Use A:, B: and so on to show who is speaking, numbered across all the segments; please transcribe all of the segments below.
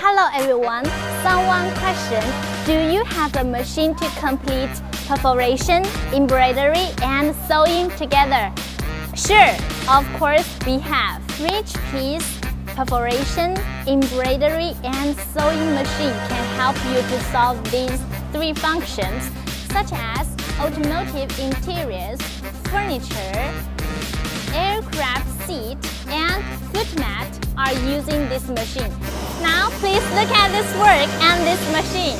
A: Hello everyone, someone questioned, do you have a machine to complete perforation, embroidery and sewing together? Sure, of course we have. Richpeace perforation, embroidery and sewing machine can help you to solve these three functions such as automotive interiors, furniture, aircraft seat and foot mat are using this machine. Now please look at this work and this machine.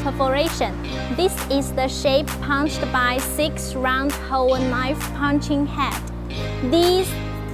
A: Perforation. This is the shape punched by 6 round hole knife punching head. These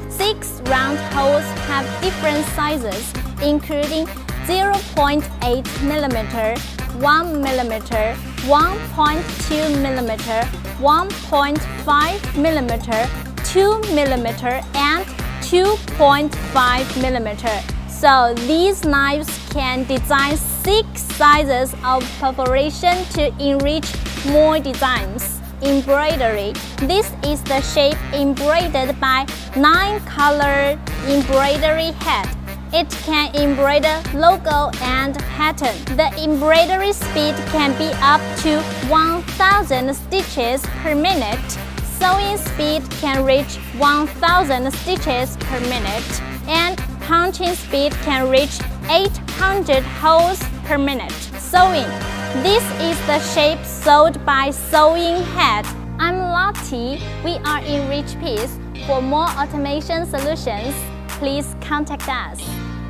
A: 6 round holes have different sizes including 0.8 mm, 1 mm, 1.2 mm, 1.5 mm, 2 mm and 2.5 mm. So these knives can design 6 sizes of perforation to enrich more designs. Embroidery. This is the shape embroidered by 9 color embroidery head. It can embroider logo and pattern. The embroidery speed can be up to 1000 stitches per minute. Sewing speed can reach 1000 stitches per minute. And punching speed can reach 800 holes per minute. Sewing. This is the shape sewed by sewing head. I'm Lottie. We are in Richpeace. For more automation solutions, please contact us.